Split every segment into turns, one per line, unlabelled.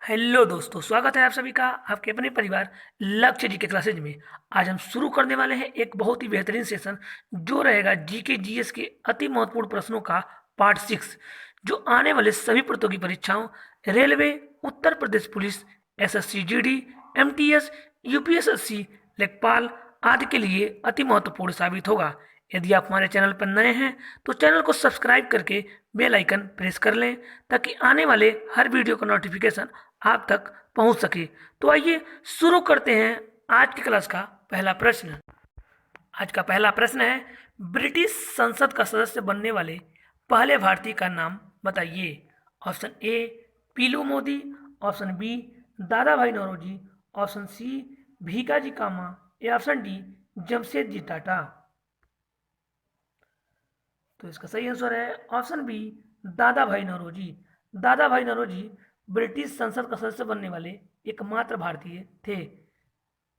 Hello दोस्तों, स्वागत है आप सभी का आपके अपने परिवार लक्ष्य जी के क्लासेज में। आज हम शुरू करने वाले हैं एक बहुत ही बेहतरीन सेशन जो रहेगा जीके जीएस के अति महत्वपूर्ण प्रश्नों का पार्ट 6, जो आने वाले सभी प्रतियोगी परीक्षाओं, railway, Uttar Pradesh police, SSC GD, MTS, UPSSSC, लेखपाल आदि के लिए अति महत्वपूर्ण साबित होगा। यदि आप हमारे चैनल पर नए हैं तो चैनल को सब्सक्राइब करके बेल आइकन प्रेस कर लें ताकि आने वाले हर वीडियो का नोटिफिकेशन आप तक पहुंच सके। तो आइए शुरू करते हैं आज की क्लास का पहला प्रश्न। आज का पहला प्रश्न है, ब्रिटिश संसद का सदस्य बनने वाले पहले भारतीय का नाम बताइए। Option A Pilu Modi, option B Dadabhai Naoroji, option C Bhikaji Cama या ऑप्शन डी जमशेदजी टाटा। तो इसका सही आंसर है option B Dadabhai Naoroji. दादा भाई नौरोजी ब्रिटिश संसद का सदस्य बनने वाले एकमात्र भारतीय थे।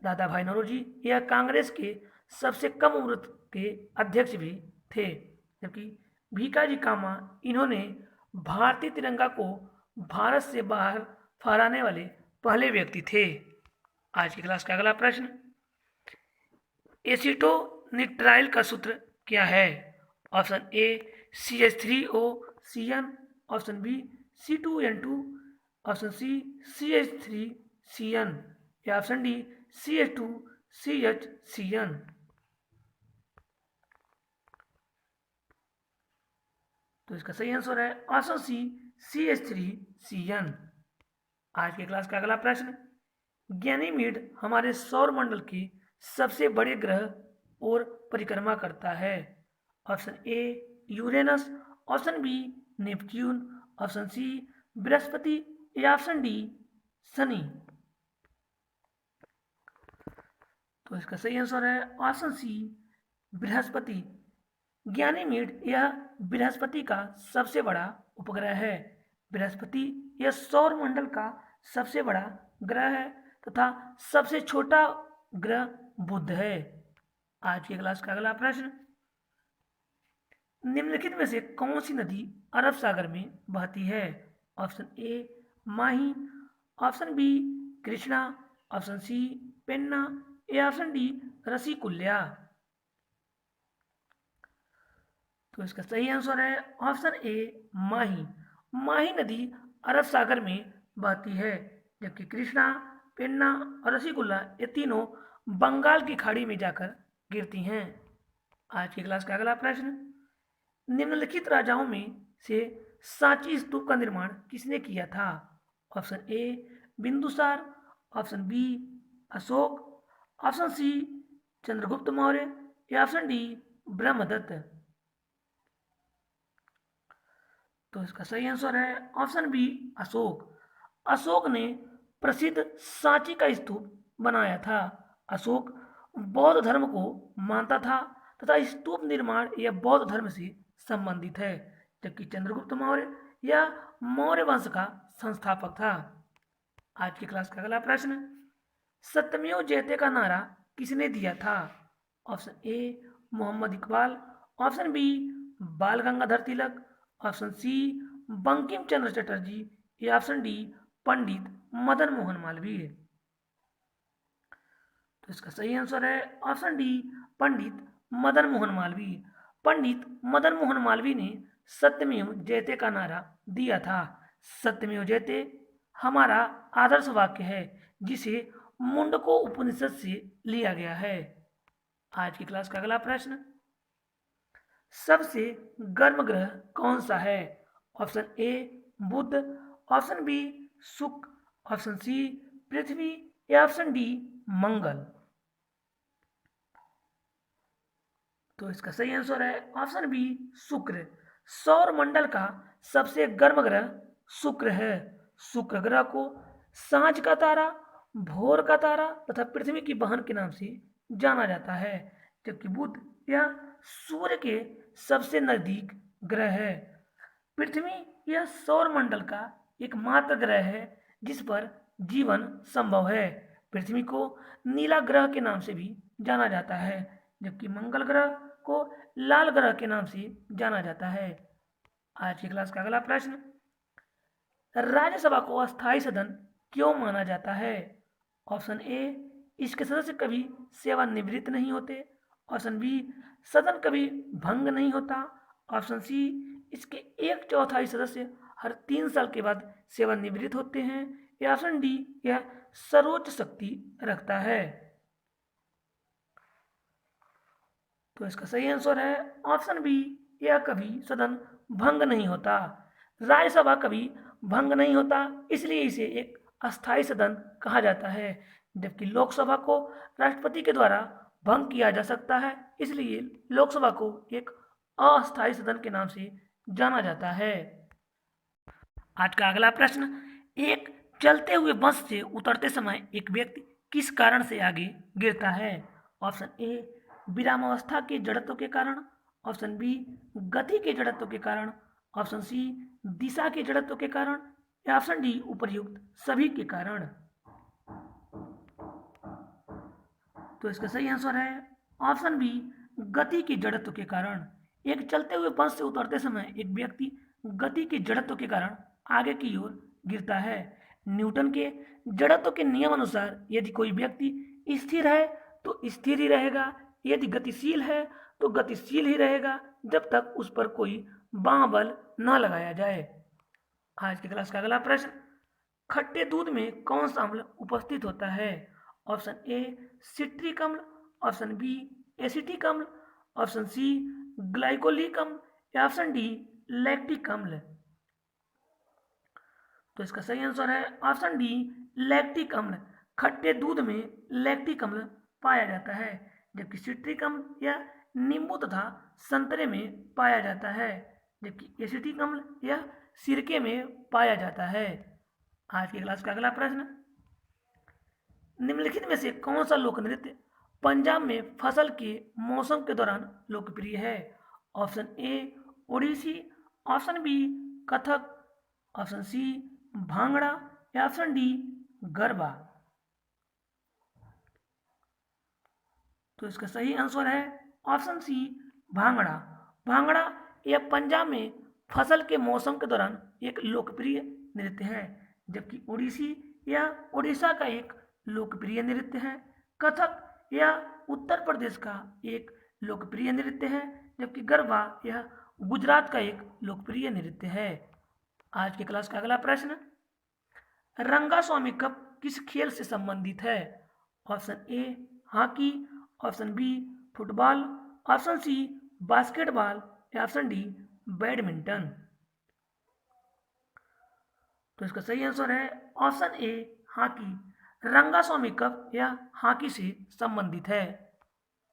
दादा भाई नौरोजी यह कांग्रेस के सबसे कम उम्र के अध्यक्ष भी थे, जबकि भीकाजी कामा इन्होंने भारतीय तिरंगा को भारत से बाहर फहराने वाले पहले व्यक्ति थे। आज की क्लास का अगला प्रश्न, एसीटोनिट्राइल का सूत्र क्या है। Option A CH3OCN, option B C2N2, option C CH3CN या ऑप्शन डी CH2CHCN। तो इसका सही आंसर है ऑप्शन सी CH3CN। आज के क्लास का अगला प्रश्न, गैनीमीड हमारे सौर मंडल के सबसे बड़े ग्रह और परिक्रमा करता है। Option A Uranus, option B Neptune, option C Brihaspati या ऑप्शन डी शनि। तो इसका सही आंसर है ऑप्शन सी बृहस्पति। गैनीमीड यह बृहस्पति का सबसे बड़ा उपग्रह है। बृहस्पति यह सौर मंडल का सबसे बड़ा ग्रह है तथा सबसे छोटा ग्रह बुध है। आज की क्लास का अगला प्रश्न, निम्नलिखित में से कौन सी नदी अरब सागर में बहती है। Option A Mahi, option B Krishna, option C Penna या ऑप्शन डी रसीकुल्या। तो इसका सही आंसर है ऑप्शन ए माही। माही नदी अरब सागर में बहती है, जबकि कृष्णा, पेन्ना और रसीकुल्ला ये तीनों बंगाल की खाड़ी में जाकर गिरती हैं। आज की क्लास का अगला प्रश्न, निम्नलिखित राजाओं में से सांची स्तूप का निर्माण किसने किया था। Option A Bindusara, option B Ashoka, option C Chandragupta Maurya या ऑप्शन डी ब्रह्मदत्त। तो इसका सही आंसर है ऑप्शन बी अशोक। अशोक ने प्रसिद्ध सांची का स्तूप बनाया था। अशोक बौद्ध धर्म को मानता था तथा स्तूप निर्माण यह बौद्ध धर्म से संबंधित है, जबकि चंद्रगुप्त मौर्य यह मौर्य वंश का संस्थापक था। आज की क्लास का अगला प्रश्न, सत्यमेव जयते का नारा किसने दिया था। Option A Mohammad Iqbal, option B Bal Gangadhar Tilak, option C Bankim Chandra Chatterjee या ऑप्शन डी पंडित मदन मोहन मालवीय। तो इसका सही आंसर है ऑप्शन डी पंडित मदन मोहन मालवीय। पंडित मदन मोहन मालवीय ने सत्यमेव जयते का नारा दिया था। सत्यमेव जयते हमारा आदर्श वाक्य है जिसे मुंडको उपनिषद से लिया गया है। आज की क्लास का अगला प्रश्न, सबसे गर्म ग्रह कौन सा है। Option A Budh, option B Shukra, option C Prithvi या ऑप्शन डी मंगल। तो इसका सही आंसर है ऑप्शन बी शुक्र। सौर मंडल का सबसे गर्म ग्रह शुक्र है। शुक्र ग्रह को सांझ का तारा, भोर का तारा तथा पृथ्वी की बहन के नाम से जाना जाता है, जबकि बुध यह सूर्य के सबसे नजदीक ग्रह है। पृथ्वी यह सौर मंडल का एकमात्र ग्रह है जिस पर जीवन संभव है। पृथ्वी को नीला ग्रह के नाम से भी जाना जाता है, जबकि मंगल ग्रह को लाल ग्रह के नाम से जाना जाता है। आज की क्लास का अगला प्रश्न, राज्यसभा को अस्थायी सदन क्यों माना जाता है? ऑप्शन ए, इसके सदस्य कभी सेवानिवृत्त नहीं होते। ऑप्शन बी, सदन कभी भंग नहीं होता। ऑप्शन सी, इसके एक चौथाई सदस्य हर 3 साल के बाद सेवानिवृत्त होते हैं। या ऑप्शन डी, यह सर्वोच्च शक्ति रखता है। तो इसका सही आंसर है ऑप्शन बी, यह कभी सदन भंग नहीं होता। राज्यसभा कभी भंग नहीं होता, इसलिए इसे एक अस्थायी सदन कहा जाता है। जबकि लोकसभा को राष्ट्रपति के द्वारा भंग किया जा सकता है, इसलिए लोकसभा को एक अस्थायी सदन के नाम से जाना जाता है। आज का अगला प्रश्न, एक चलते हुए बस से उतरते समय एक व्यक्ति किस कारण से आगे गिरता है? ऑप्शन ए, विरामावस्था के जड़त्व के कारण। ऑप्शन बी, गति के जड़त्व के कारण। ऑप्शन सी, दिशा के जड़त्व के कारण। या ऑप्शन डी, उपर्युक्त सभी के कारण। तो इसका सही आंसर है ऑप्शन बी, गति के जड़त्व के कारण। एक चलते हुए बस से उतरते समय एक व्यक्ति गति के जड़त्व के कारण आगे की ओर गिरता है। न्यूटन के जड़त्व के नियम अनुसार यदि कोई व्यक्ति स्थिर है तो स्थिर ही रहेगा, यदि गतिशील है तो गतिशील ही रहेगा, जब तक उस पर कोई बाह्य बल न लगाया जाए। आज की क्लास का अगला प्रश्न, खट्टे दूध में कौन सा अम्ल उपस्थित होता है? ऑप्शन ए, सिट्रिक अम्ल। ऑप्शन बी, एसिटिक अम्ल। ऑप्शन सी, ग्लाइकोलिक अम्ल। या ऑप्शन डी, लैक्टिक अम्ल। तो इसका सही आंसर है ऑप्शन डी, लैक्टिक अम्ल। खट्टे दूध में लैक्टिक अम्ल पाया जाता है, जबकि सिट्रिक अम्ल या नींबू तथा संतरे में पाया जाता है, जबकि एसिटिक अम्ल या सिरके में पाया जाता है। आज की क्लास का अगला प्रश्न, निम्नलिखित में से कौन सा लोक नृत्य पंजाब में फसल के मौसम के दौरान लोकप्रिय है? Option A, Odissi. Option B, Kathak. Option C, Bhangra. या ऑप्शन डी, गरबा। तो इसका सही आंसर है ऑप्शन सी, भांगड़ा। भांगड़ा यह पंजाब में फसल के मौसम के दौरान एक लोकप्रिय नृत्य है, जबकि ओडिसी या उड़ीसा का एक लोकप्रिय नृत्य है। कथक यह उत्तर प्रदेश का एक लोकप्रिय नृत्य है, जबकि गरबा यह गुजरात का एक लोकप्रिय नृत्य है। आज की क्लास का अगला प्रश्न, रंगास्वामी कप किस खेल से संबंधित है? Option A, hockey. Option B, football. Option C, basketball. या ऑप्शन डी, बैडमिंटन। तो इसका सही आंसर है option A, hockey. Rangaswamy cup यह हॉकी से संबंधित है।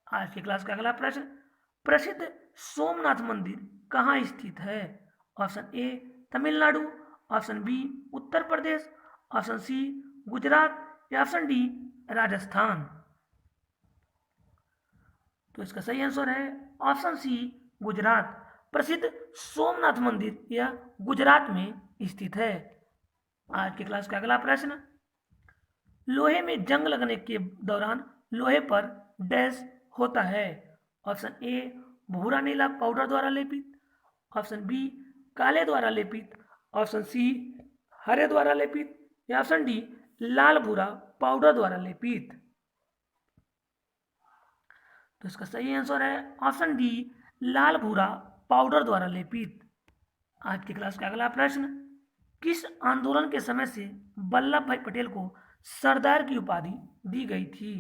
आज की क्लास का अगला प्रश्न, प्रसिद्ध सोमनाथ मंदिर कहाँ स्थित है? Option A, Tamil Nadu. Option B, Uttar Pradesh. Option C, Gujarat. या ऑप्शन डी, राजस्थान। तो इसका सही आंसर है ऑप्शन सी, गुजरात। प्रसिद्ध सोमनाथ मंदिर यह गुजरात में स्थित है। आज की क्लास का अगला प्रश्न, लोहे में जंग लगने के दौरान लोहे पर डैश होता है? ऑप्शन ए, भूरा नीला पाउडर द्वारा लेपित। ऑप्शन बी, काले द्वारा लेपित। ऑप्शन सी, हरे द्वारा लेपित। या ऑप्शन डी, लाल भूरा पाउडर द्वारा लेपित। तो इसका सही आंसर है ऑप्शन डी, लाल भूरा पाउडर द्वारा लेपित। आज की क्लास का अगला प्रश्न, किस आंदोलन के समय से वल्लभ भाई पटेल को सरदार की उपाधि दी गई थी?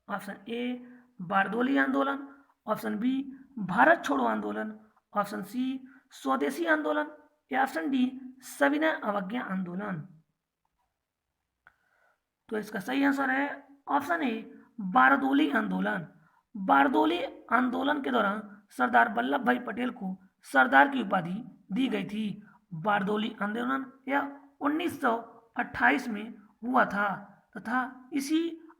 ऑप्शन ए, बारदोली आंदोलन। ऑप्शन बी, भारत छोड़ो आंदोलन। ऑप्शन सी, स्वदेशी आंदोलन। या ऑप्शन डी, सविनय अवज्ञा आंदोलन। तो इसका सही आंसर है ऑप्शन ए, बारदोली आंदोलन। बारदोली आंदोलन के दौरान सरदार वल्लभ भाई पटेल को सरदार की उपाधि दी गई थी। बारदोली आंदोलन यह 1928 में हुआ था तथा इसी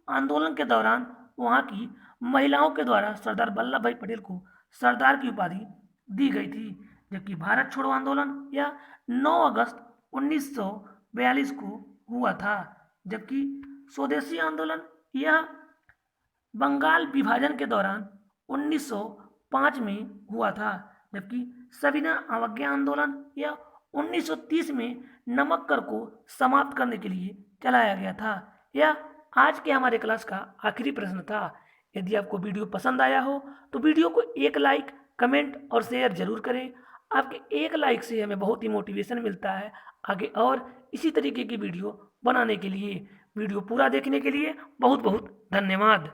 आंदोलन के दौरान वहाँ की महिलाओं के द्वारा सरदार वल्लभ भाई पटेल को सरदार की उपाधि दी गई थी। जबकि भारत छोड़ो आंदोलन यह 9 अगस्त 1942 को हुआ था, जबकि स्वदेशी आंदोलन यह बंगाल विभाजन के दौरान 1905 में हुआ था, जबकि सविनय अवज्ञा आंदोलन यह 1930 में नमक कर को समाप्त करने के लिए चलाया गया था। यह आज के हमारे क्लास का आखिरी प्रश्न था। यदि आपको वीडियो पसंद आया हो तो वीडियो को एक लाइक, कमेंट और शेयर जरूर करें। आपके एक लाइक से हमें बहुत ही मोटिवेशन मिलता है आगे और इसी तरीके की वीडियो बनाने के लिए। वीडियो पूरा देखने के लिए बहुत बहुत धन्यवाद।